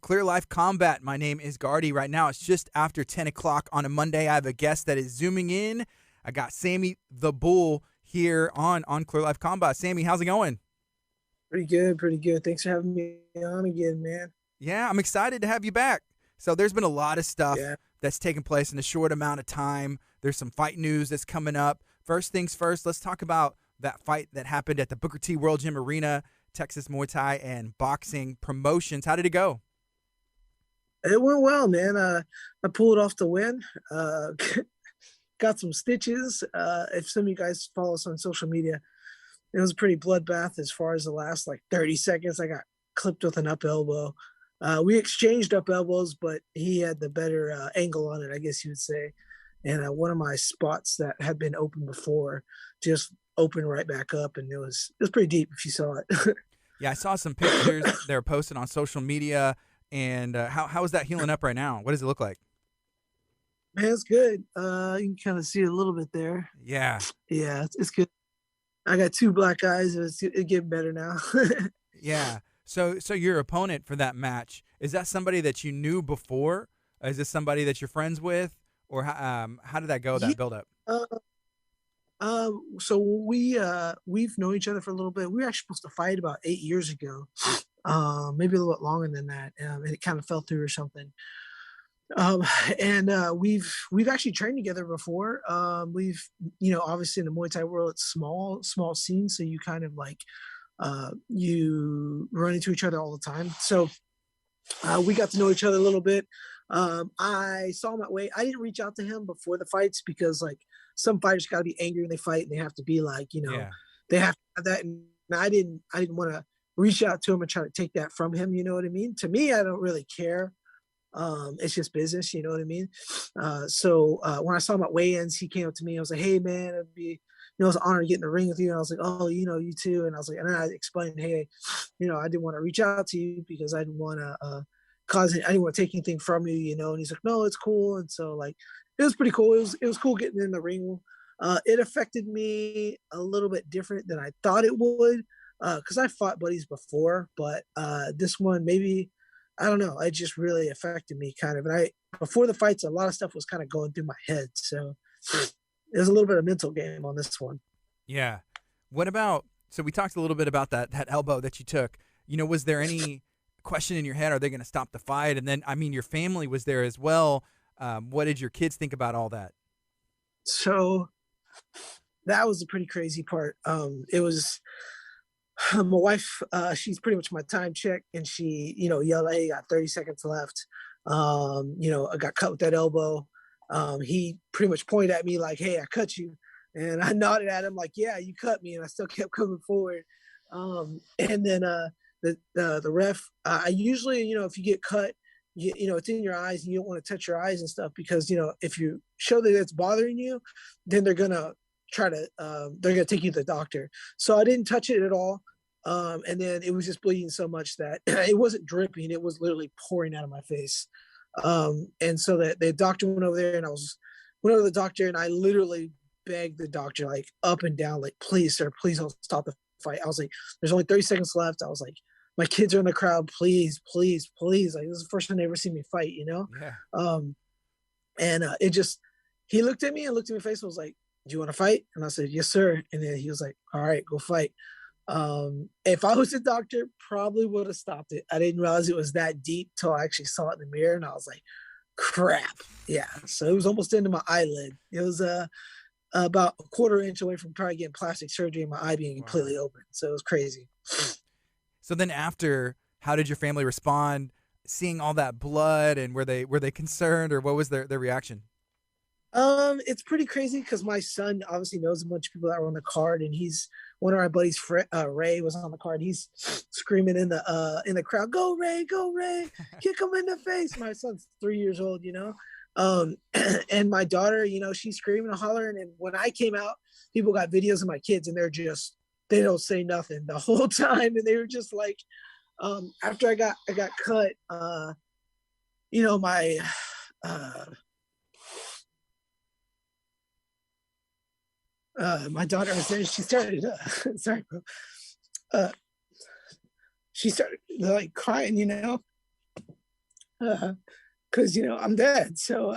Clear Life Combat. My name is Gardy. Right now, it's just after 10 o'clock on a Monday. I have a guest that is zooming in. I got Sammy the Bull here on Clear Life Combat. Sammy, how's it going? Pretty good, pretty good. Thanks for having me on again, man. Yeah, I'm excited to have you back. So there's been a lot of stuff Yeah. that's taken place in a short amount of time. There's some fight news that's coming up. First things first, let's talk about that fight that happened at the Booker T World Gym Arena, Texas Muay Thai and Boxing Promotions. How did it go? It went well, man. I pulled off the win. Got some stitches. If some of you guys follow us on social media, it was a pretty bloodbath as far as the last like 30 seconds. I got clipped with an up elbow. We exchanged up elbows, but he had the better angle on it, I guess you would say. And one of my spots that had been open before just opened right back up, and it was pretty deep if you saw it. Yeah, I saw some pictures they were posted on social media. And how is that healing up right now? What does it look like? Man, it's good. You can kind of see it a little bit there. Yeah, Yeah, it's good. I got two black eyes. It's getting better now. yeah. So your opponent for that match, is that somebody that you knew before? Is this somebody that you're friends with, or how did that go? Yeah, That build up? uh, so we've known each other for a little bit. We were actually supposed to fight about 8 years ago, maybe a little bit longer than that, and it kind of fell through or something. Um, and we've actually trained together before. We've obviously in the Muay Thai world, it's small scene, so you kind of like you run into each other all the time. So we got to know each other a little bit. I saw him at weight. I didn't reach out to him before the fights because like some fighters got to be angry when they fight, and they have to be like, Yeah, they have to have that. And I didn't want to reach out to him and try to take that from him. You know what I mean? To me, I don't really care. It's just business, you know what I mean? So when I saw him at weigh-ins, he came up to me. I was like, "Hey, man, it was an honor to get in the ring with you." And I was like, "Oh, you too." And I was like, and then I explained, "Hey, I didn't want to reach out to you because I didn't want to I didn't want to take anything from you, you know." And he's like, "No, it's cool." And so like, it was pretty cool. It was cool getting in the ring. It affected me a little bit different than I thought it would because I fought buddies before, but this one maybe I don't know. It just really affected me kind of. And I before the fights, a lot of stuff was kind of going through my head. So there's a little bit of mental game on this one. yeah. What about? So we talked a little bit about that elbow that you took. Was there any question in your head? Are they going to stop the fight? And then, I mean, your family was there as well. What did your kids think about all that? So that was a pretty crazy part. It was my wife. She's pretty much my time check, and she, yelled, "Hey, got 30 seconds left." I got cut with that elbow. He pretty much pointed at me like, "Hey, I cut you," and I nodded at him like, "Yeah, you cut me," and I still kept coming forward. And then the ref, I usually, if you get cut, it's in your eyes, and you don't want to touch your eyes and stuff because if you show that it's bothering you, then they're gonna take you to the doctor. So I didn't touch it at all. And then it was just bleeding so much that it wasn't dripping; it was literally pouring out of my face. And so the doctor went over there, and went over to the doctor, and I literally begged the doctor like up and down, like, "Please, sir, please don't stop the fight." I was like, "There's only 30 seconds left." I was like, "My kids are in the crowd. Please, please, please." Like, this is the first time they ever seen me fight, you know? Yeah. Um, and it just, he looked at me and looked at my face and was like, "Do you want to fight?" And I said, "Yes, sir." And then he was like, "All right, go fight." If I was a doctor, probably would have stopped it. I didn't realize it was that deep till I actually saw it in the mirror, and I was like, "Crap!" Yeah. So it was almost into my eyelid. It was about a quarter inch away from probably getting plastic surgery and my eye being Wow. completely open. So it was crazy. So then after, how did your family respond seeing all that blood, and were they concerned, or what was their reaction? It's pretty crazy because my son obviously knows a bunch of people that were on the card, and he's one of our buddies. Ray was on the card. He's screaming in the crowd, "Go Ray, go Ray, kick him in the face!" My son's 3 years old, and my daughter, she's screaming and hollering. And when I came out, people got videos of my kids, and they don't say nothing the whole time, and they were just like, after I got cut, my uh, my daughter was there. She started, sorry, bro. Uh, she started like crying, Cause I'm dead. So,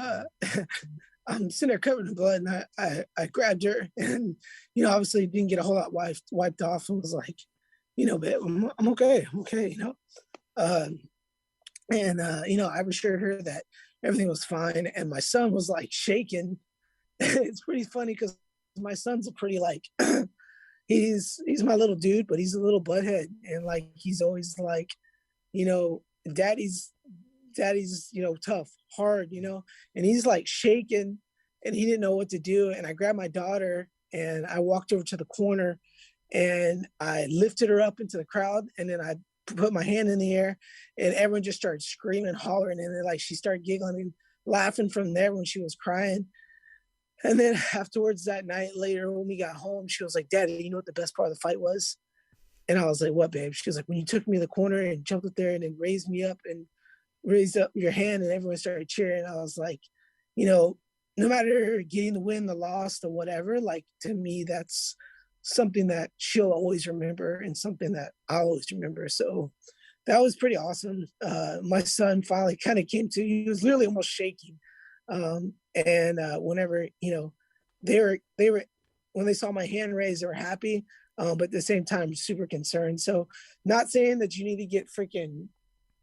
I'm sitting there covered in blood, and I grabbed her, and obviously didn't get a whole lot wiped off, and was like, babe, I'm okay, Um, and I assured her that everything was fine, and my son was like shaking. It's pretty funny because my son's a pretty like he's my little dude, but he's a little butthead, and like he's always like, you know, daddy's tough, hard, and he's like shaking, and he didn't know what to do. And I grabbed my daughter and I walked over to the corner and I lifted her up into the crowd, and then I put my hand in the air, and everyone just started screaming, hollering, and then like she started giggling and laughing from there when she was crying. And then afterwards that night later when we got home, she was like, Daddy, you know what the best part of the fight was? And I was like, what, babe? She was like, when you took me to the corner and jumped up there and then raised me up and raised up your hand and everyone started cheering. I was like, no matter getting the win, the loss, or whatever, like to me, that's something that she'll always remember and something that I'll always remember. So that was pretty awesome. My son finally kind of came to, he was literally almost shaking. And whenever, they were, when they saw my hand raised, they were happy. But at the same time, super concerned. So not saying that you need to get freaking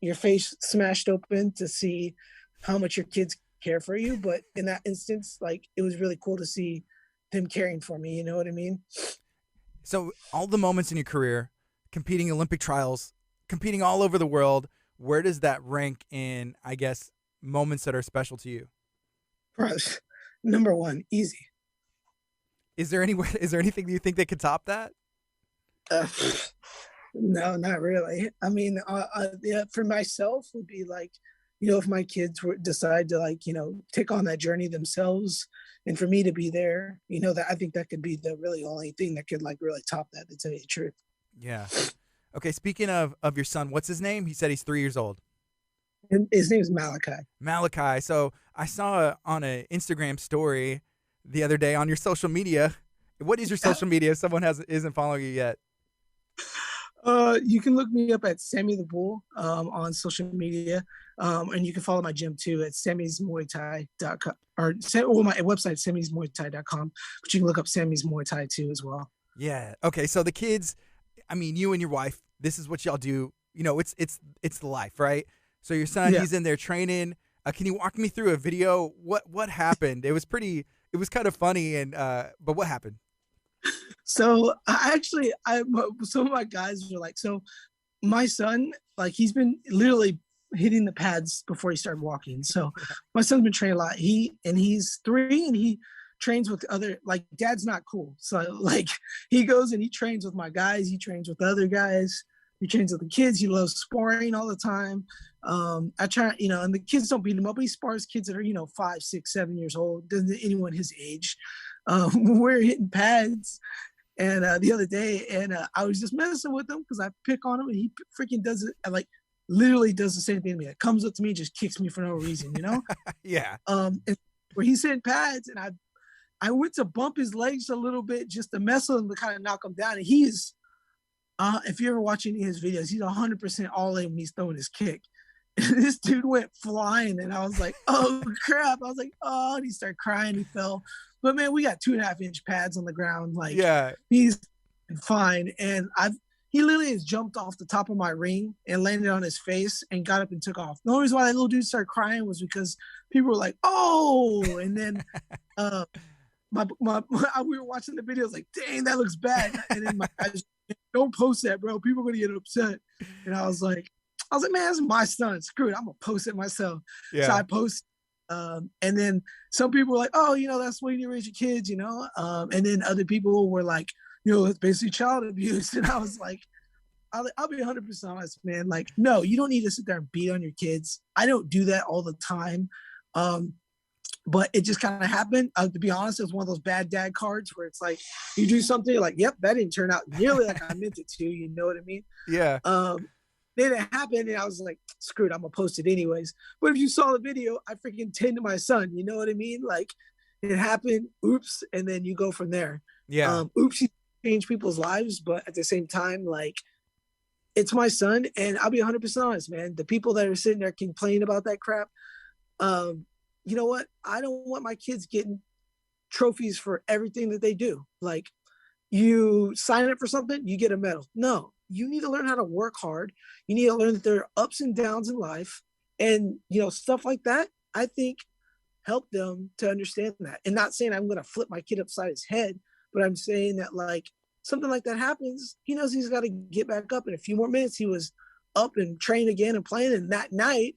your face smashed open to see how much your kids care for you. But in that instance, like it was really cool to see them caring for me. You know what I mean? So all the moments in your career, competing Olympic trials, competing all over the world, where does that rank in, I guess, moments that are special to you? Number one, easy. Is there anything you think that could top that? Uh, no, not really. I mean, yeah, for myself would be like, if my kids decide to like, take on that journey themselves, and for me to be there, that I think that could be the really only thing that could like really top that, to tell you the truth. Yeah. Okay. Speaking of your son, what's his name? He said he's 3 years old. And his name is Malachi. Malachi. So I saw on an Instagram story the other day on your social media. What is your social media if someone isn't following you yet? You can look me up at Sammy the Bull on social media. And you can follow my gym too at sammysmuaythai.com, or my website, sammysmuaythai.com, but you can look up Sammy's Muay Thai too as well. Yeah. Okay. So the kids, I mean, you and your wife, this is what y'all do. It's the life, right? So your son, he's in there training. Can you walk me through a video? What happened? It was kind of funny, and but what happened? So some of my guys were like, so my son, like he's been literally hitting the pads before he started walking. So my son's been training a lot. He's 3 and he trains with other, like dad's not cool. So like he goes and he trains with my guys. He trains with other guys. He trains with the kids. He loves sparring all the time. I try, and the kids don't beat him up, but he spars kids that are, 5, 6, 7 years old. Doesn't anyone his age. We're hitting pads. And the other day, and I was just messing with him because I pick on him, and he freaking does it, like literally does the same thing to me. It comes up to me, just kicks me for no reason, Yeah. And where he's hitting pads, and I went to bump his legs a little bit just to mess with him to kind of knock him down. And he's, if you ever watch any of his videos, he's 100% all in when he's throwing his kick. And this dude went flying, and I was like, oh crap! I was like, oh, and he started crying. He fell. But man, we got 2.5-inch pads on the ground. Like, he's fine. And he literally has jumped off the top of my ring and landed on his face and got up and took off. The only reason why that little dude started crying was because people were like, oh, and then we were watching the videos like, dang, that looks bad. And then my guys, don't post that, bro. People are gonna get upset. And I was like, man, that's my son. Screw it. I'm gonna post it myself. Yeah. So I post. And then some people were like, oh, that's the way you raise your kids, and then other people were like, it's basically child abuse. And I was like, I'll be 100% honest, man. Like, no, you don't need to sit there and beat on your kids. I don't do that all the time. But it just kind of happened. To be honest, it was one of those bad dad cards where it's like, you do something, you're like, yep, that didn't turn out nearly like I meant it to, you know what I mean? Yeah. Then it happened, and I was like, screw it, I'm gonna post it anyways. But if you saw the video, I freaking tend to my son, you know what I mean? Like, it happened, oops, and then you go from there. Yeah. Oops, you change people's lives, but at the same time, like, it's my son, and I'll be 100% honest, man. The people that are sitting there complaining about that crap, um, you know what? I don't want my kids getting trophies for everything that they do. Like, you sign up for something, you get a medal. No, you need to learn how to work hard. You need to learn that there are ups and downs in life, and stuff like that. I think help them to understand that. And not saying I'm going to flip my kid upside his head, but I'm saying that, like, something like that happens, he knows he's got to get back up. In a few more minutes, he was up and trained again and playing. And that night,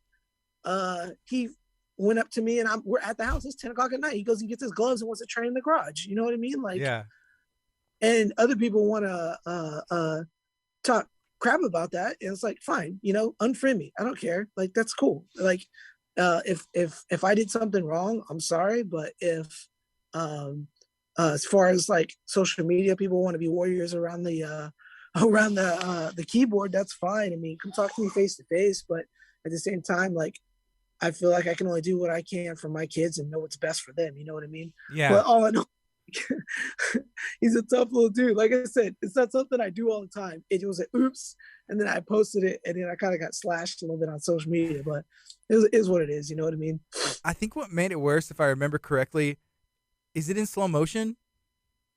he went up to me, and we're at the house. It's 10 o'clock at night. He goes and gets his gloves and wants to train in the garage. You know what I mean? Like, Yeah. and other people want to talk crap about that. And it's like, fine, unfriend me. I don't care. Like, that's cool. Like, if I did something wrong, I'm sorry. But if as far as like social media, people want to be warriors around the keyboard, that's fine. I mean, come talk to me face to face. But at the same time, like, I feel like I can only do what I can for my kids and know what's best for them. You know what I mean? Yeah. But all I know, he's a tough little dude. Like I said, it's not something I do all the time. It was an oops, and then I posted it, and then I kind of got slashed a little bit on social media. But it is what it is. You know what I mean? I think what made it worse, if I remember correctly, is it in slow motion?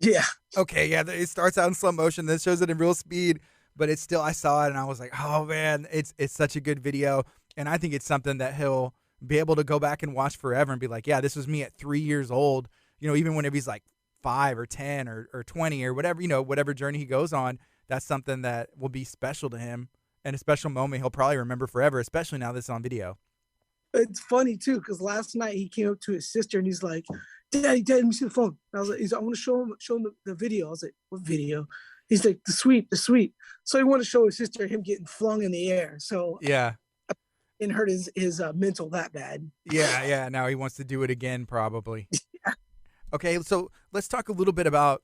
Yeah. Okay, yeah, it starts out in slow motion, then shows it in real speed, but it's still, I saw it and I was like, oh man, it's such a good video. And I think it's something that he'll be able to go back and watch forever and be like, yeah, this was me at 3 years old. Even whenever he's like 5 or 10 or 20 or whatever, whatever journey he goes on, that's something that will be special to him and a special moment he'll probably remember forever, especially now that it's on video. It's funny too, because last night he came up to his sister and he's like, Daddy, let me see the phone. And I was like, I want to show him the video. I was like, what video? He's like, the sweep. So he wanted to show his sister him getting flung in the air. So Yeah. it hurt his mental that bad. Yeah. Now he wants to do it again, probably. Yeah. Okay, so let's talk a little bit about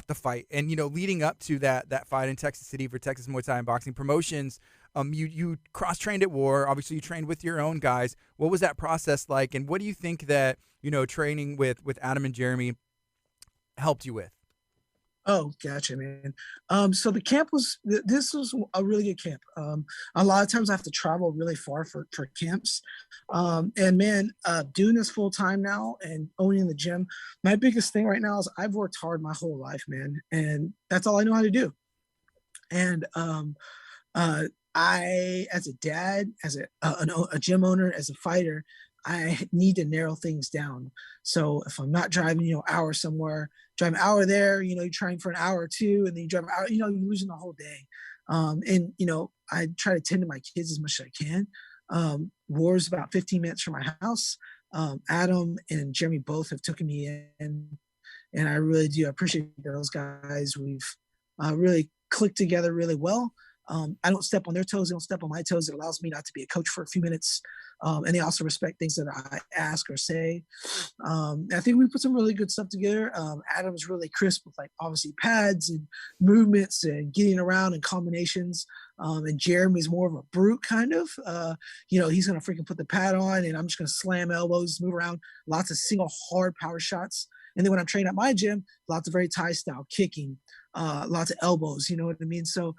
the fight, and leading up to that fight in Texas City for Texas Muay Thai and Boxing Promotions. You cross trained at War. Obviously, you trained with your own guys. What was that process like, and what do you think that training with Adam and Jeremy helped you with? Oh, gotcha, man. So the camp this was a really good camp. A lot of times I have to travel really far for camps. And man, doing this full time now and owning the gym, my biggest thing right now is I've worked hard my whole life, man. And that's all I know how to do. And I, as a dad, as a gym owner, as a fighter, I need to narrow things down. So if I'm not driving, hour somewhere, drive an hour there, you're trying for an hour or two, and then you drive an hour, you're losing the whole day. And I try to tend to my kids as much as I can. War's about 15 minutes from my house. Adam and Jeremy both have taken me in, and I really do appreciate those guys. We've really clicked together really well. I don't step on their toes. They don't step on my toes. It allows me not to be a coach for a few minutes. And they also respect things that I ask or say. I think we put some really good stuff together. Adam's really crisp with, like, obviously pads and movements and getting around and combinations. And Jeremy's more of a brute kind of. He's going to freaking put the pad on, and I'm just going to slam elbows, move around, lots of single hard power shots. And then when I'm training at my gym, lots of very Thai style kicking, lots of elbows, you know what I mean? So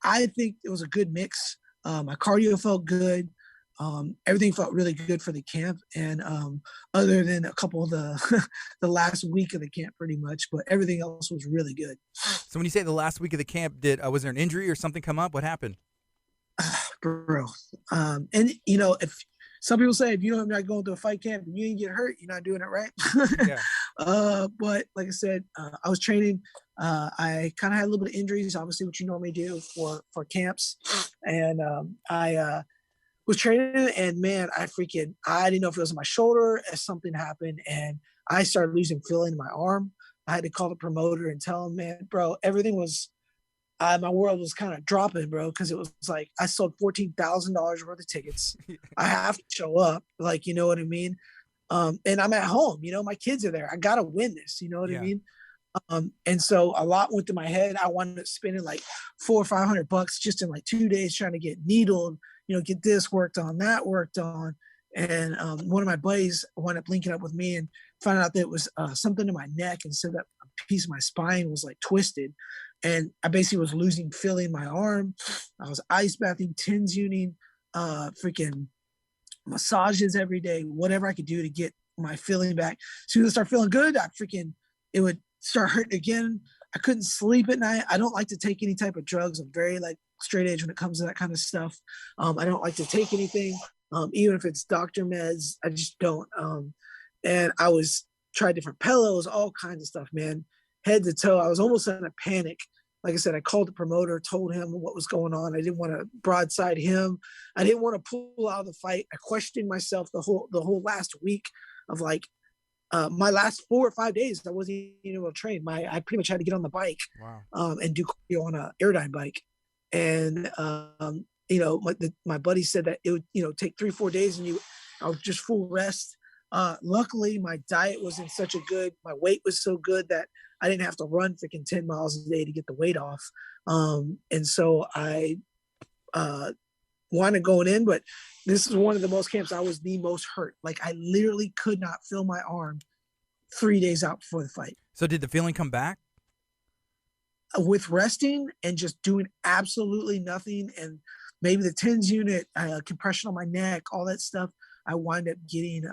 I think it was a good mix. My cardio felt good. Everything felt really good for the camp, and other than a couple of the the last week of the camp, pretty much, but everything else was really good. So when you say the last week of the camp, was there an injury or something come up? What happened? Bro, and if some people say if you don't not going to a fight camp and you didn't get hurt, you're not doing it right. Yeah. But like I said, I was training. I kind of had a little bit of injuries, obviously, what you normally do for camps, and I was training, and man, I didn't know if it was my shoulder as something happened, and I started losing feeling in my arm. I had to call the promoter and tell him, man, bro, everything was, my world was kind of dropping, bro, because it was like I sold $14,000 worth of tickets. I have to show up, like, you know what I mean? And I'm at home, my kids are there. I got to win this, you know what I mean? And so a lot went to my head. I wound up spending like $400 or $500 just in like 2 days trying to get needled, get this worked on, that worked on. And one of my buddies wound up linking up with me and found out that it was something in my neck, and said that a piece of my spine was like twisted. And I basically was losing feeling in my arm. I was ice bathing, TENS uning, freaking massages every day, whatever I could do to get my feeling back. As soon as I start feeling good, it would start hurting again. I couldn't sleep at night. I don't like to take any type of drugs. I'm very like straight edge when it comes to that kind of stuff. I don't like to take anything, even if it's doctor meds. I just don't. And I was tried different pillows, all kinds of stuff, man, head to toe. I was almost in a panic. Like I said, I called the promoter, told him what was going on. I didn't want to broadside him. I didn't want to pull out of the fight. I questioned myself the whole last week of like my last 4 or 5 days. I wasn't even able to train. I pretty much had to get on the bike. Wow. And do cardio on an Airdyne bike. And my buddy said that it would take 3-4 days and I would just full rest. Luckily, my diet wasn't my weight was so good that I didn't have to run freaking 10 miles a day to get the weight off. And so I wanted going in, but this is one of the most camps I was the most hurt. Like I literally could not feel my arm 3 days out before the fight. So did the feeling come back? With resting and just doing absolutely nothing, and maybe the TENS unit, compression on my neck, all that stuff, I wind up getting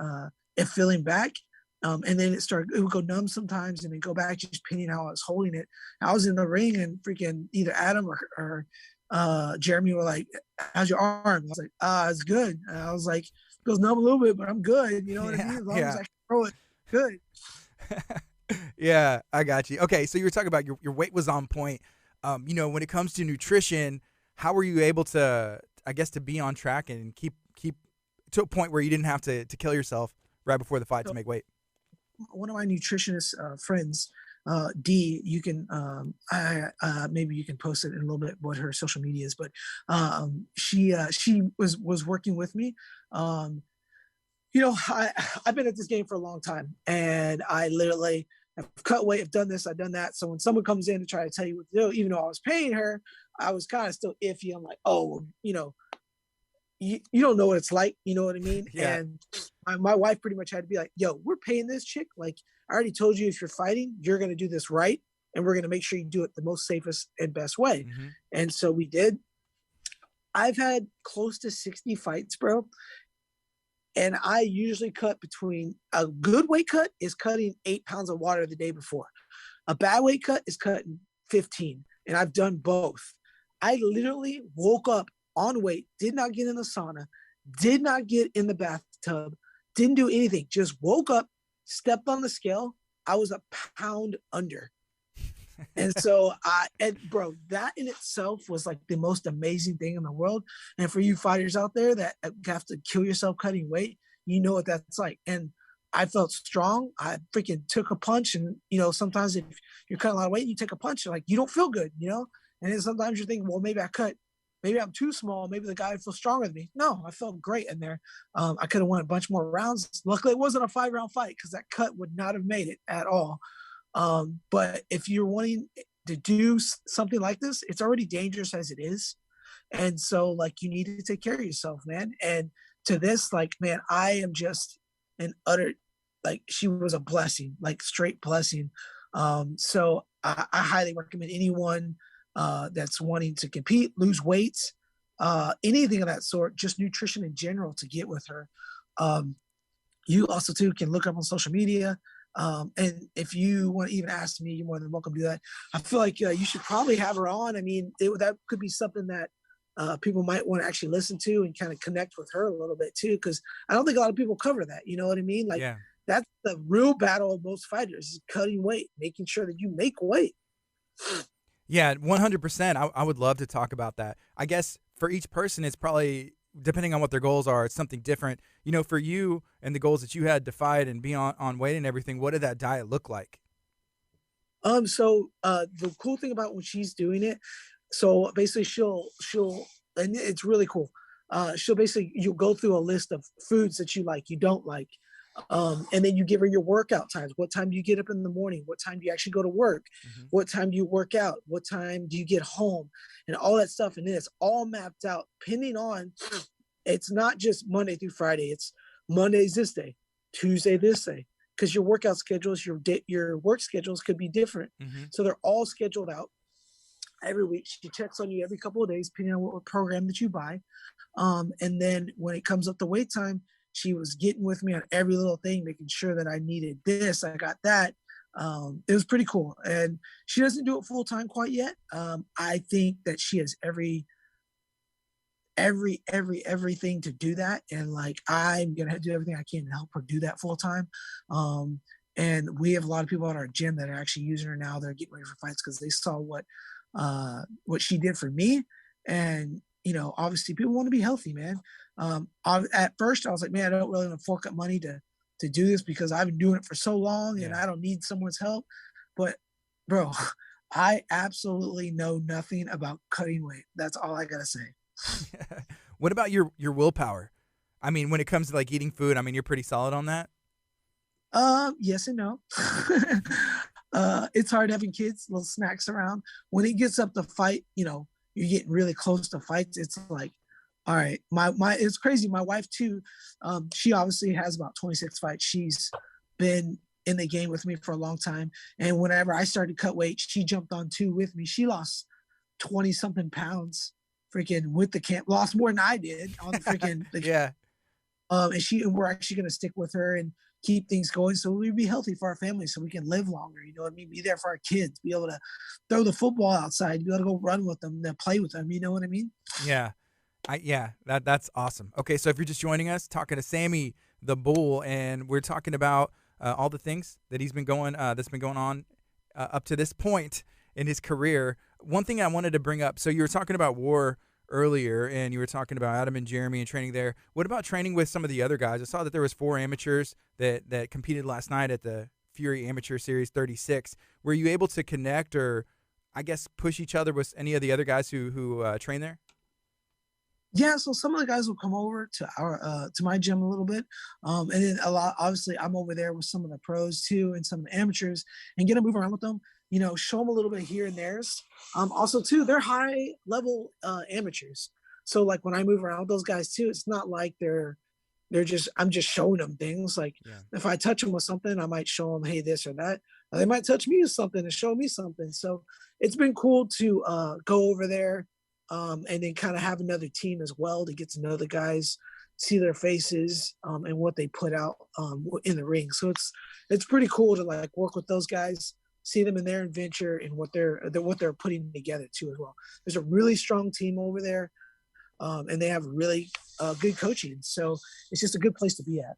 it feeling back. And then it would go numb sometimes and then go back just depending how I was holding it. I was in the ring and freaking either Adam or Jeremy were like, "How's your arm?" I was like, "It's good." And I was like, "It goes numb a little bit, but I'm good." You know what I mean? As long as I can throw it, good. Yeah, I got you. Okay, so you were talking about your weight was on point. When it comes to nutrition, how were you able to, I guess, to be on track and keep to a point where you didn't have to kill yourself right before the fight to make weight? One of my nutritionist friends, D, you can maybe you can post it in a little bit what her social media is, but she was working with me. I've been at this game for a long time, and I literally have cut weight, I've done this, I've done that. So when someone comes in to try to tell you what to do, even though I was paying her, I was kind of still iffy. I'm like, oh, you don't know what it's like, you know what I mean? Yeah. And my wife pretty much had to be like, yo, we're paying this chick. Like, I already told you, if you're fighting, you're going to do this right. And we're going to make sure you do it the most safest and best way. Mm-hmm. And so we did. I've had close to 60 fights, bro. And I usually cut between a good weight cut is cutting 8 pounds of water the day before. A bad weight cut is cutting 15. And I've done both. I literally woke up on weight, did not get in the sauna, did not get in the bathtub, didn't do anything. Just woke up, stepped on the scale. I was a pound under. And so bro, that in itself was like the most amazing thing in the world. And for you fighters out there that have to kill yourself cutting weight, you know what that's like. And I felt strong. I freaking took a punch. And, sometimes if you're cutting a lot of weight, and you take a punch, like you don't feel good, And then sometimes you're thinking, well, maybe I'm too small. Maybe the guy would feel stronger than me. No, I felt great in there. I could have won a bunch more rounds. Luckily, it wasn't a 5-round fight because that cut would not have made it at all. But if you're wanting to do something like this, it's already dangerous as it is. And so like, you need to take care of yourself, man. And to this, like, man, I am just an utter, like, she was a blessing, like straight blessing. So I highly recommend anyone that's wanting to compete, lose weight, anything of that sort, just nutrition in general, to get with her. You also too can look up on social media. And if you want to even ask me, you're more than welcome to do that. I feel like you should probably have her on. I mean, that could be something that people might want to actually listen to and kind of connect with her a little bit too, because I don't think a lot of people cover that. You know what I mean? Like, yeah. That's the real battle of most fighters, is cutting weight, making sure that you make weight. Yeah, 100%. I would love to talk about that. I guess for each person, it's probably, depending on what their goals are, it's something different. For you and the goals that you had to fight and be on weight and everything, what did that diet look like? So the cool thing about when she's doing it, so basically she'll, and it's really cool. You'll go through a list of foods that you like, you don't like. And then you give her your workout times. What time do you get up in the morning? What time do you actually go to work? Mm-hmm. What time do you work out? What time do you get home? And all that stuff. And then it's all mapped out, depending on, it's not just Monday through Friday. It's Monday's this day, Tuesday this day, because your workout schedules, your work schedules could be different. Mm-hmm. So they're all scheduled out. every week. She checks on you every couple of days, depending on what program that you buy. And then when it comes up to wait time, she was getting with me on every little thing, making sure that I needed this, I got that. It was pretty cool. And she doesn't do it full time quite yet. I think that she has everything to do that. And like, I'm going to do everything I can to help her do that full time. And we have a lot of people at our gym that are actually using her now. They're getting ready for fights because they saw what she did for me. And, you know, obviously people want to be healthy, man. At first I was like, man, I don't really want to fork up money to do this because I've been doing it for so long and I don't need someone's help. But bro, I absolutely know nothing about cutting weight. That's all I got to say. What about your willpower? I mean, when it comes to like eating food, I mean, you're pretty solid on that. Yes and no. It's hard having kids, little snacks around. When it gets up to fight, you know, you're getting really close to fights. It's like, all right, it's crazy. My wife too. She obviously has about 26 fights. She's been in the game with me for a long time. And whenever I started to cut weight, she jumped on too with me. She lost 20 something pounds freaking with the camp, lost more than I did on the freaking Yeah. And we're actually going to stick with her and keep things going so we be healthy for our family so we can live longer. You know what I mean? Be there for our kids, be able to throw the football outside, be able to go run with them, to play with them. You know what I mean? Yeah. That's awesome. Okay, so if you're just joining us, talking to Sammy the Bull, and we're talking about all the things that he's been that's been going on up to this point in his career. One thing I wanted to bring up, so you were talking about war earlier, and you were talking about Adam and Jeremy and training there. What about training with some of the other guys? I saw that there was 4 amateurs that competed last night at the Fury Amateur Series 36. Were you able to connect or, I guess, push each other with any of the other guys who train there? Yeah, so some of the guys will come over to our to my gym a little bit, and then a lot. Obviously, I'm over there with some of the pros too, and some of the amateurs, and get to move around with them. You know, show them a little bit here and theirs. Also, too, they're high level amateurs. So, like when I move around with those guys too, it's not like they're just I'm just showing them things. Like if I touch them with something, I might show them, hey, this or that. They might touch me with something and show me something. So it's been cool to go over there and then kind of have another team as well to get to know the guys, see their faces, and what they put out in the ring. So it's pretty cool to like work with those guys, see them in their adventure and what they're putting together too as well. There's a really strong team over there, and they have really good coaching. So it's just a good place to be at.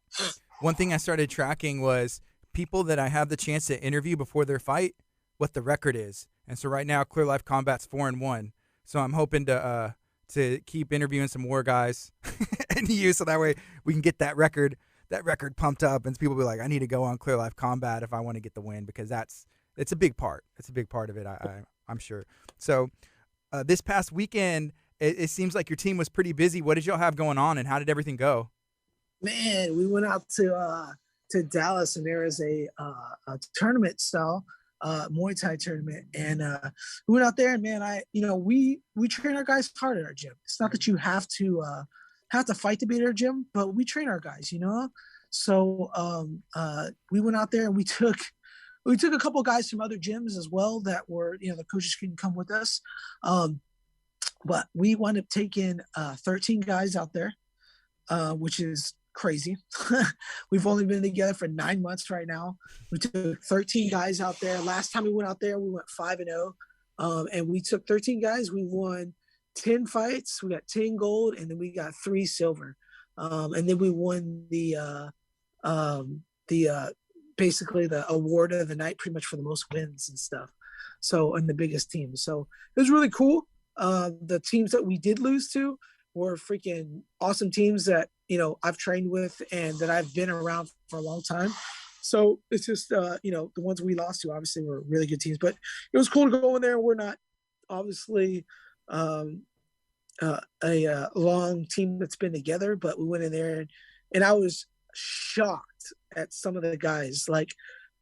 One thing I started tracking was people that I have the chance to interview before their fight, what the record is. And so right now, Clear Life Combat's 4-1. So I'm hoping to keep interviewing some more guys and you, so that way we can get that record pumped up, and people will be like, I need to go on Clear Life Combat if I want to get the win, because it's a big part. It's a big part of it. I'm sure. So this past weekend, it seems like your team was pretty busy. What did y'all have going on, and how did everything go? Man, we went out to Dallas, and there is a tournament style Muay Thai tournament, and we went out there, and man, we train our guys hard at our gym. It's not that you have to fight to be at our gym, but we train our guys, you know. So we went out there and we took a couple of guys from other gyms as well that were, you know, the coaches couldn't come with us, but we wound up taking 13 guys out there, which is crazy. We've only been together for 9 months right now. We took 13 guys out there. Last time we went out there, we went 5-0. And we took 13 guys. We won 10 fights. We got 10 gold, and then we got 3 silver. And then we won the basically the award of the night, pretty much for the most wins and stuff. So, and the biggest team. So it was really cool. The teams that we did lose to were freaking awesome teams that, you know, I've trained with and that I've been around for a long time. So it's just, you know, the ones we lost to obviously were really good teams, but it was cool to go in there. We're not obviously a long team that's been together, but we went in there and I was shocked at some of the guys. Like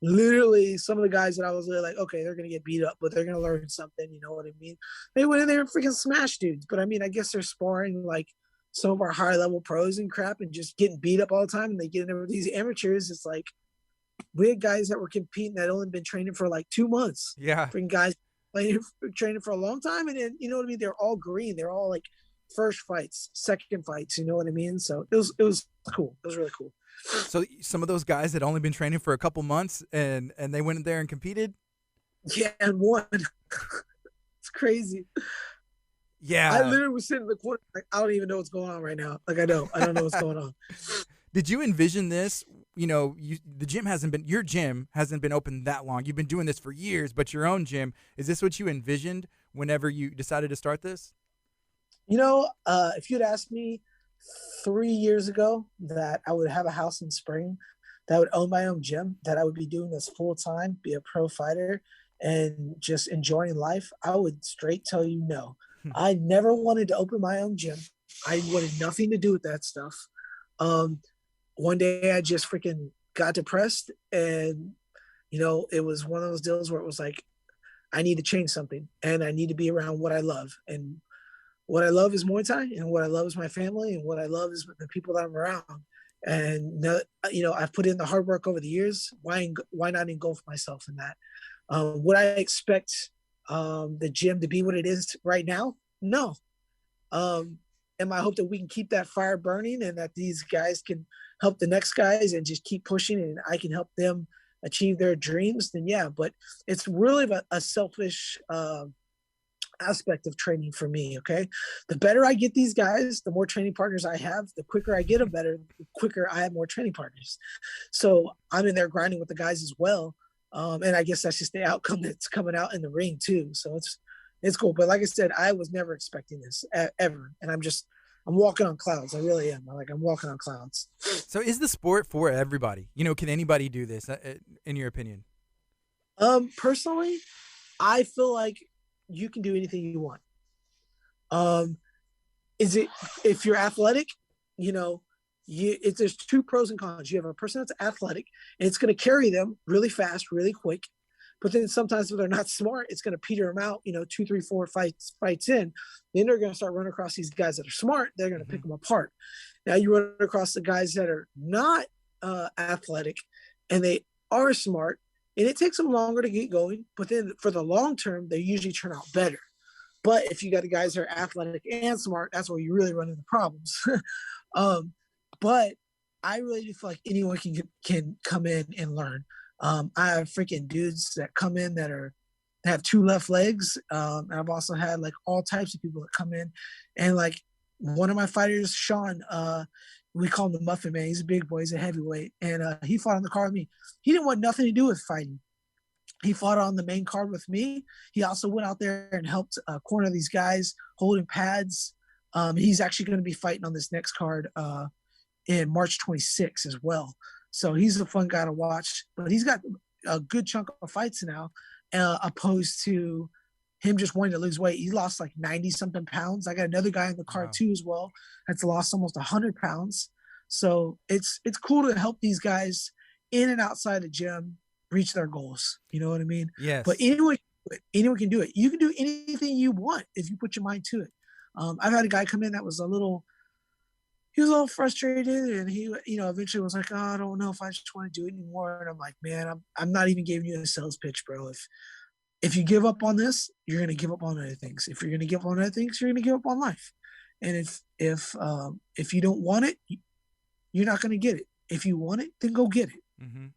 literally some of the guys that I was like, okay, they're going to get beat up, but they're going to learn something. You know what I mean? They went in there and freaking smashed dudes. But I mean, I guess they're sparring like some of our high level pros and crap and just getting beat up all the time. And they get in there with these amateurs. It's like we had guys that were competing that only been training for like 2 months. Yeah. Freaking guys training for a long time, and then you know what I mean. They're all green. They're all like first fights, second fights. You know what I mean? So it was cool. It was really cool. So some of those guys had only been training for a couple months, and they went in there and competed. Yeah, and won. It's crazy. I Yeah. literally was sitting in the corner. Like, I don't even know what's going on right now. Like I don't know what's going on. Did you envision this? You know, your gym hasn't been open that long. You've been doing this for years, but your own gym, is this what you envisioned whenever you decided to start this? You know, if you'd asked me 3 years ago that I would have a house in Spring, that I would own my own gym, that I would be doing this full time, be a pro fighter, and just enjoying life, I would straight tell you no. I never wanted to open my own gym. I wanted nothing to do with that stuff. Um, One day I just freaking got depressed, and it was one of those deals where it was like, I need to change something, and I need to be around what I love. And what I love is Muay Thai, and what I love is my family, and what I love is the people that I'm around. And I've put in the hard work over the years. Why not engulf myself in that? Would I expect the gym to be what it is right now? No. And I hope that we can keep that fire burning, and that these guys can help the next guys and just keep pushing, and I can help them achieve their dreams. Then yeah, but it's really a selfish aspect of training for me. Okay, the better I get these guys, the more training partners I have. The quicker I get them better, the quicker I have more training partners. So I'm in there grinding with the guys as well, and I guess that's just the outcome that's coming out in the ring too. So it's cool. But like I said, I was never expecting this ever, and I'm walking on clouds. I really am. I'm walking on clouds. So is the sport for everybody? You know, can anybody do this, in your opinion? Personally, I feel like you can do anything you want. Um, is it if you're athletic, there's two pros and cons. You have a person that's athletic, and it's going to carry them really fast, really quick. But then sometimes if they're not smart, it's going to peter them out. 2, 3, 4 fights in, then they're going to start running across these guys that are smart. They're going to pick them apart. Now you run across the guys that are not athletic, and they are smart, and it takes them longer to get going. But then for the long term, they usually turn out better. But if you got the guys that are athletic and smart, that's where you really run into problems. But I really do feel like anyone can come in and learn. I have freaking dudes that come in that have two left legs. And I've also had like all types of people that come in, and like one of my fighters, Sean, we call him the Muffin Man. He's a big boy. He's a heavyweight, and he fought on the card with me. He didn't want nothing to do with fighting. He fought on the main card with me. He also went out there and helped corner these guys holding pads. He's actually going to be fighting on this next card in March 26th as well. So he's a fun guy to watch, but he's got a good chunk of fights now, opposed to him just wanting to lose weight. He lost like 90 something pounds. I got another guy in the card too as well that's lost almost 100 pounds. So it's cool to help these guys in and outside the gym reach their goals. You know what I mean? Yes. But anyone can do it. You can do anything you want if you put your mind to it. I've had a guy come in that was a little frustrated, and he, eventually was like, oh, I don't know if I just want to do it anymore. And I'm like, man, I'm not even giving you a sales pitch, bro. If you give up on this, you're going to give up on other things. If you're going to give up on other things, you're going to give up on life. And if you don't want it, you're not going to get it. If you want it, then go get it. Mm-hmm.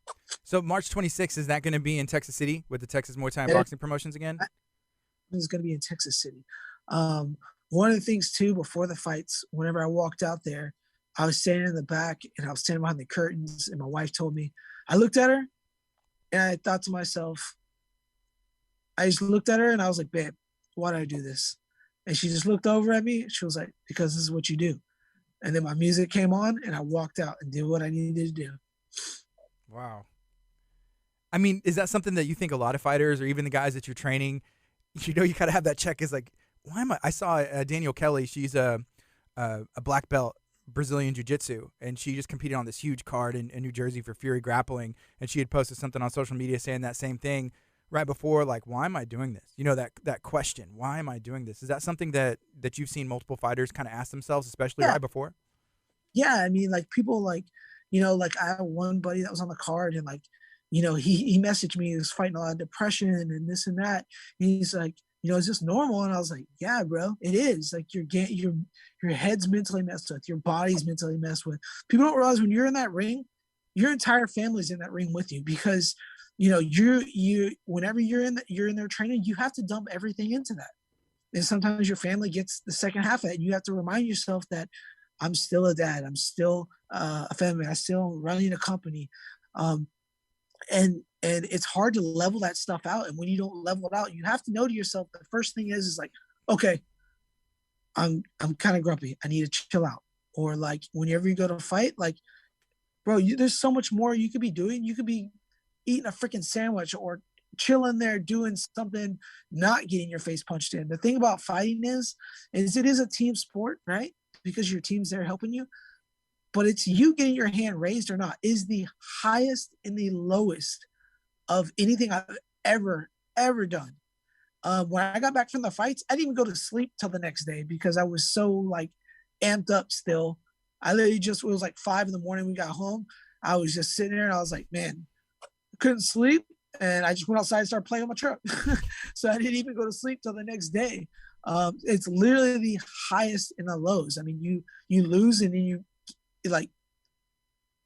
So March 26th, is that going to be in Texas City with the Texas Muay Thai boxing promotions again? It's going to be in Texas City. One of the things too, before the fights, whenever I walked out there, I was standing in the back and I was standing behind the curtains, and my wife told me, I looked at her and I thought to myself, I just looked at her and I was like, babe, why did I do this? And she just looked over at me. She was like, because this is what you do. And then my music came on and I walked out and did what I needed to do. Wow. I mean, is that something that you think a lot of fighters or even the guys that you're training, you kind of have that check is like, why am I saw Danielle Kelly. She's a black belt Brazilian jiu-jitsu, and she just competed on this huge card in New Jersey for Fury Grappling, and she had posted something on social media saying that same thing right before, like, why am I doing this? That question, why am I doing this? Is that something that you've seen multiple fighters kind of ask themselves, especially right before? Yeah, I mean, like, people like, like I have one buddy that was on the card, and like he messaged me. He was fighting a lot of depression and this and that. And he's like, is this normal? And I was like, yeah, bro, it is. Like your head's mentally messed with, your body's mentally messed with. People don't realize when you're in that ring, your entire family's in that ring with you because whenever you're in there training, you have to dump everything into that. And sometimes your family gets the second half of it. And you have to remind yourself that I'm still a dad. I'm still a family. I'm still running a company. Um, and it's hard to level that stuff out. And when you don't level it out, you have to know to yourself, the first thing is like, okay, I'm kind of grumpy. I need to chill out. Or like whenever you go to fight, like, bro, there's so much more you could be doing. You could be eating a freaking sandwich or chilling there doing something, not getting your face punched in. The thing about fighting is it is a team sport, right? Because your team's there helping you. But it's you getting your hand raised or not is the highest and the lowest of anything I've ever done. When I got back from the fights, I didn't even go to sleep till the next day because I was so like amped up still. I literally it was like 5 a.m. We got home. I was just sitting there and I was like, man, couldn't sleep. And I just went outside and started playing on my truck. So I didn't even go to sleep till the next day. It's literally the highest and the lows. I mean, you lose and then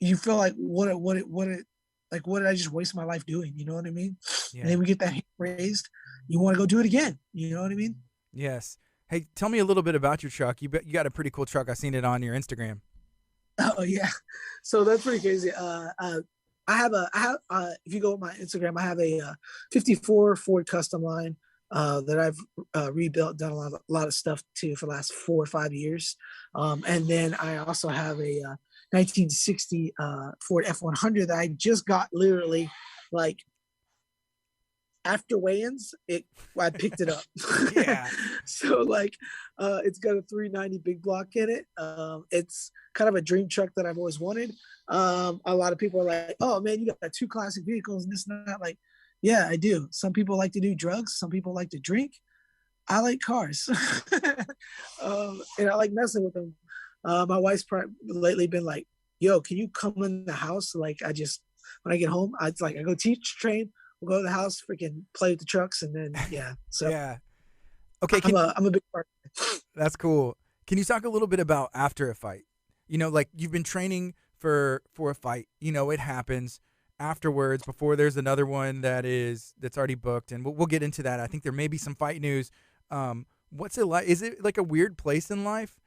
you feel like what did I just waste my life doing? You know what I mean? Yeah. And then we get that hand raised. You want to go do it again. You know what I mean? Yes. Hey, tell me a little bit about your truck. You got a pretty cool truck. I've seen it on your Instagram. Oh yeah. So that's pretty crazy. I have if you go on my Instagram, I have a 54 Ford Custom Line that I've rebuilt, done a lot of stuff to for the last 4 or 5 years. And then I also have a 1960 Ford F100 that I just got literally like after weigh-ins. I picked it up. Yeah. So like it's got a 390 big block in it. It's kind of a dream truck that I've always wanted. A lot of people are like, oh man, you got 2 classic vehicles and this and that. Like, yeah, I do. Some people like to do drugs. Some people like to drink. I like cars. And I like messing with them. My wife's lately been like, yo, can you come in the house? Like when I get home, I go teach, train, we'll go to the house, freaking play with the trucks. And then, yeah. So yeah. Okay. I'm a big part. That's cool. Can you talk a little bit about after a fight? Like you've been training for a fight, it happens afterwards before there's another one that's already booked. And we'll get into that. I think there may be some fight news. What's it like? Is it like a weird place in life?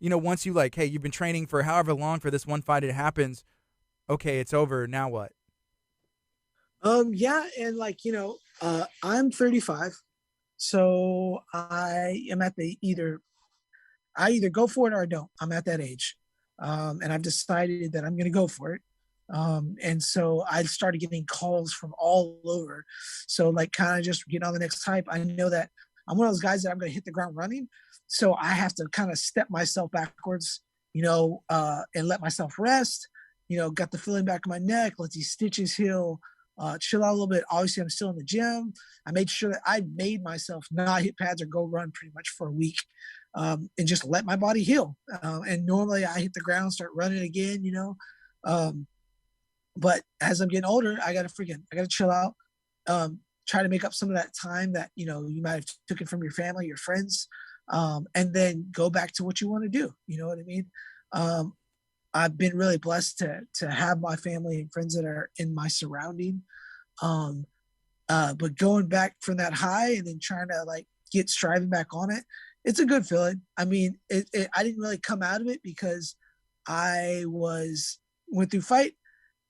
Once you hey, you've been training for however long for this one fight, it happens. Okay, it's over. Now what? Yeah. And I'm 35. So I am at I either go for it or I don't. I'm at that age. And I've decided that I'm going to go for it. And so I started getting calls from all over. So kind of just get on the next hype. I know that I'm one of those guys that I'm going to hit the ground running. So I have to kind of step myself backwards, and let myself rest, got the feeling back in my neck, let these stitches heal, chill out a little bit. Obviously I'm still in the gym. I made sure that I made myself not hit pads or go run pretty much for a week. And just let my body heal. And normally I hit the ground, start running again, but as I'm getting older, I gotta chill out, try to make up some of that time that, you might have taken from your family, your friends, and then go back to what you want to do. You know what I mean? I've been really blessed to have my family and friends that are in my surrounding. But going back from that high and then trying to get striving back on it, it's a good feeling. I mean, I didn't really come out of it because I went through fight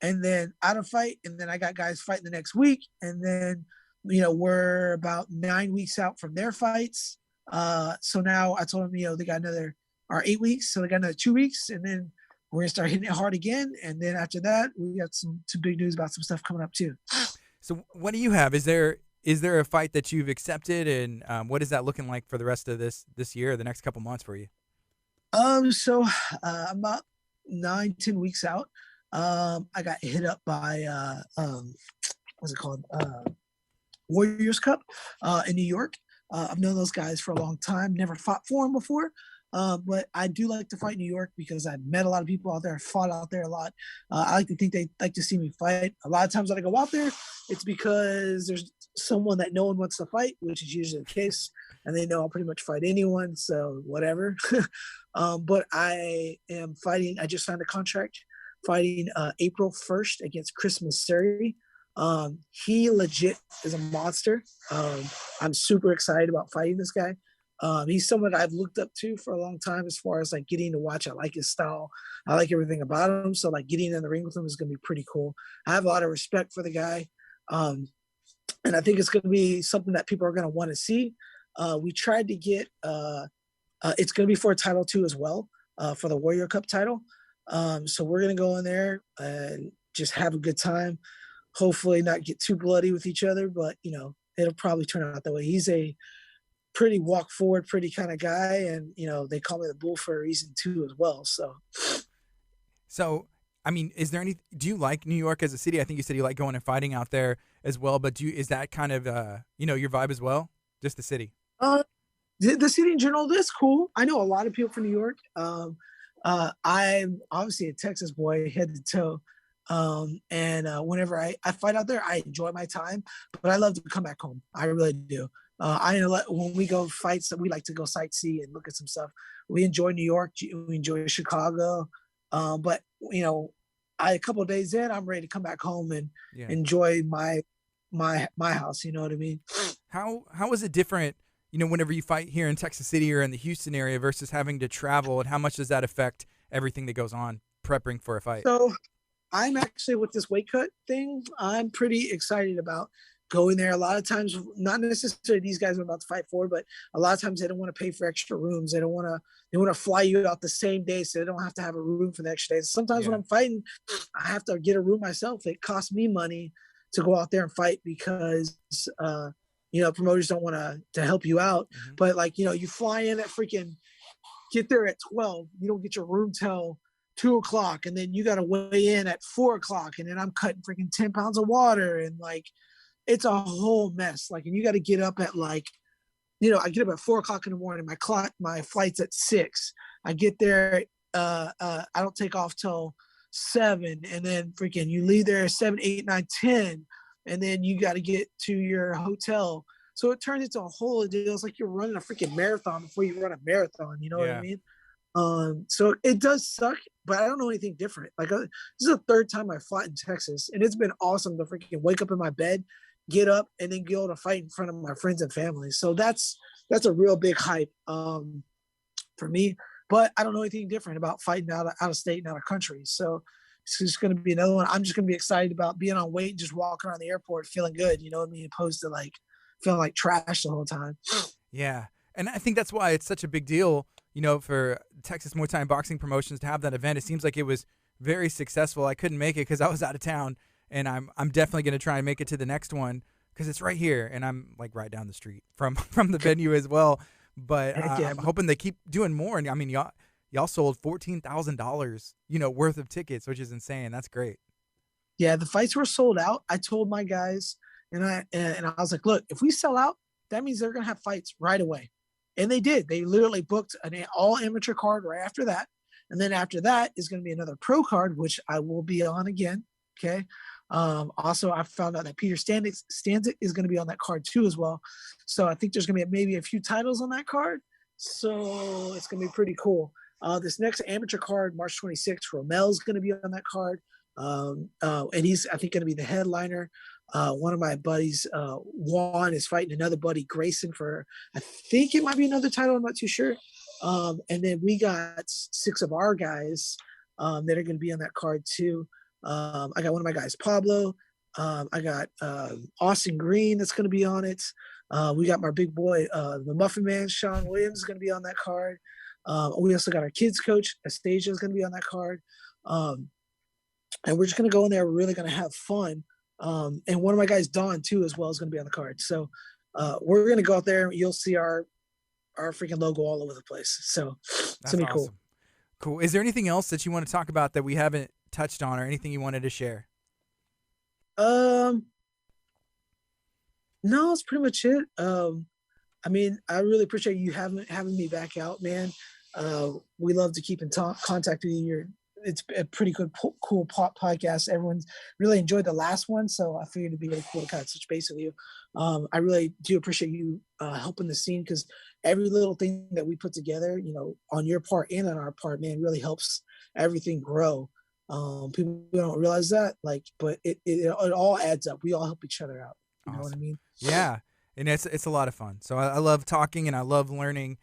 and then out of fight. And then I got guys fighting the next week. And then, we're about 9 weeks out from their fights. So now I told them, they got another 8 weeks. So they got another 2 weeks and then we're going to start hitting it hard again. And then after that, we got some big news about some stuff coming up too. So what do you have? Is there a fight that you've accepted, and what is that looking like for the rest of this year, the next couple months for you? So I'm about 9-10 weeks out. I got hit up by what's it called? Warriors Cup in New York. I've known those guys for a long time. Never fought for them before. But I do like to fight New York because I've met a lot of people out there, fought out there a lot. I like to think they like to see me fight. A lot of times when I go out there, it's because there's someone that no one wants to fight, which is usually the case, and they know I'll pretty much fight anyone, so whatever. But I am fighting. I just signed a contract fighting April 1st against Chris Missouri. He legit is a monster. I'm super excited about fighting this guy. He's someone I've looked up to for a long time as far as like getting to watch. I like his style. I like everything about him. So like getting in the ring with him is going to be pretty cool. I have a lot of respect for the guy. And I think it's going to be something that people are going to want to see. We tried to get, it's going to be for a title too as well, for the Warrior Cup title. So we're going to go in there and just have a good time. Hopefully not get too bloody with each other, but it'll probably turn out that way. He's a pretty walk forward, pretty kind of guy. And, they call me the Bull for a reason too as well. So, I mean, do you like New York as a city? I think you said you like going and fighting out there as well, but is that kind of, your vibe as well? Just the city? The city in general, that's cool. I know a lot of people from New York. I'm obviously a Texas boy, head to toe. And whenever I fight out there, I enjoy my time, but I love to come back home. I really do. When we go fights, we like to go sightsee and look at some stuff. We enjoy New York. We enjoy Chicago. But a couple of days in, I'm ready to come back home and enjoy my house. You know what I mean? How is it different? Whenever you fight here in Texas City or in the Houston area versus having to travel, and how much does that affect everything that goes on prepping for a fight? So I'm actually with this weight cut thing. I'm pretty excited about going there. A lot of times, not necessarily these guys I'm about to fight for, but a lot of times they don't want to pay for extra rooms. They want to fly you out the same day, so they don't have to have a room for the extra days. Sometimes when I'm fighting, I have to get a room myself. It costs me money to go out there and fight because promoters don't want to help you out. Mm-hmm. But you fly in at freaking get there at 12. You don't get your room till 2:00, and then you got to weigh in at 4:00, and then I'm cutting freaking 10 pounds of water, and it's a whole mess. And you got to get up at I get up at 4:00 in the morning. My flight's at 6. I get there. I don't take off till 7, and then freaking you leave there at 7, 8, 9, 10, and then you got to get to your hotel. So it turns into a whole deal. It's like you're running a freaking marathon before you run a marathon. You know what I mean? So it does suck, but I don't know anything different. This is the third time I fought in Texas, and it's been awesome to freaking wake up in my bed, get up, and then go to fight in front of my friends and family. So that's a real big hype for me. But I don't know anything different about fighting out of state and out of country. So it's just going to be another one. I'm just going to be excited about being on weight, just walking around the airport feeling good. You know what I mean? Opposed to feeling like trash the whole time. Yeah, and I think that's why it's such a big deal. For Texas Muay Thai and boxing promotions to have that event. It seems like it was very successful. I couldn't make it because I was out of town, and I'm definitely going to try and make it to the next one because it's right here, and I'm right down the street from the venue as well. But I'm hoping they keep doing more. And I mean, y'all sold $14,000, worth of tickets, which is insane. That's great. Yeah, the fights were sold out. I told my guys, and I was like, look, if we sell out, that means they're going to have fights right away. And they did. They literally booked an all amateur card right after that. And then after that is going to be another pro card, which I will be on again. Okay. Also, I found out that Peter Stanzik is going to be on that card too as well. So I think there's going to be maybe a few titles on that card. So it's going to be pretty cool. This next amateur card, March 26th, Romel's going to be on that card. And he's, I think, going to be the headliner. One of my buddies, Juan, is fighting another buddy, Grayson, for I think it might be another title. I'm not too sure. And then we got 6 of our guys that are going to be on that card too. I got one of my guys, Pablo. I got Austin Green that's going to be on it. We got my big boy, the Muffin Man, Sean Williams, is going to be on that card. We also got our kids coach, Astasia, is going to be on that card. And we're just going to go in there. We're really going to have fun. And one of my guys, Don, too, as well, is going to be on the card. So we're going to go out there. You'll see our freaking logo all over the place. So it's going to be cool. Cool. Is there anything else that you want to talk about that we haven't touched on, or anything you wanted to share? No, it's pretty much it. I mean, I really appreciate you having me back out, man. We love to keep in contact with you. It's a pretty good, cool podcast. Everyone's really enjoyed the last one, so I figured it'd be really cool to kind of touch base with you. I really do appreciate you helping the scene, because every little thing that we put together, on your part and on our part, man, really helps everything grow. People don't realize that, but it all adds up. We all help each other out. You know what I Awesome. mean? Yeah, and it's a lot of fun. So I love talking and I love learning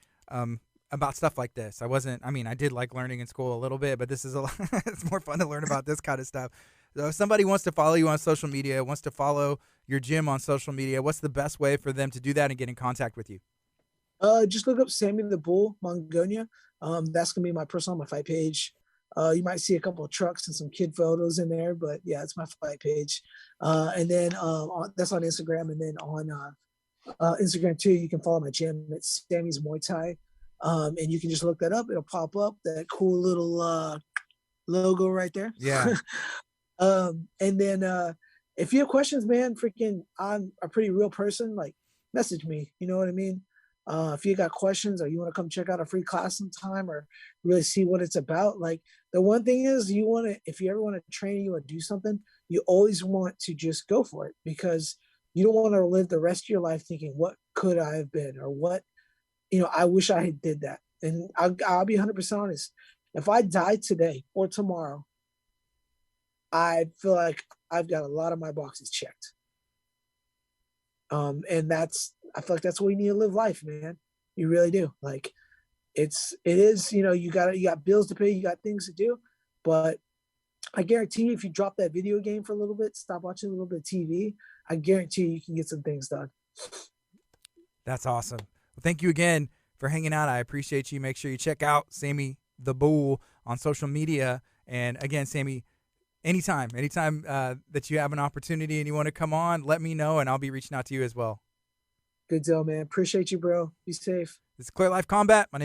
about stuff like this. I did like learning in school a little bit, but this is a lot, it's more fun to learn about this kind of stuff. So if somebody wants to follow you on social media, wants to follow your gym on social media, what's the best way for them to do that and get in contact with you? Just look up Sammy the Bull Mongonia. That's gonna be my personal, my fight page. You might see a couple of trucks and some kid photos in there, but yeah, it's my fight page. And then that's on Instagram, and then on Instagram too, you can follow my gym. It's Sammy's Muay Thai, and you can just look that up. It'll pop up, that cool little logo right there. Yeah. And then if you have questions, man, I'm a pretty real person. Like, message me. You know what I mean? If you got questions, or you want to come check out a free class sometime, or really see what it's about, like, the one thing is, if you ever want to train, you want to do something, you always want to just go for it, because you don't want to live the rest of your life thinking, what could I have been, or what, I wish I had did that. And I'll be 100% honest. If I died today or tomorrow, I feel like I've got a lot of my boxes checked. And I feel like that's what you need to live life, man. You really do. Like, it is, you got bills to pay, you got things to do, but I guarantee you, if you drop that video game for a little bit, stop watching a little bit of TV, I guarantee you can get some things done. That's awesome. Well, thank you again for hanging out. I appreciate you. Make sure you check out Sammy the Bull on social media. And again, Sammy, anytime that you have an opportunity and you want to come on, let me know, and I'll be reaching out to you as well. Good deal, man. Appreciate you, bro. Be safe. This is Clear Life Combat. My name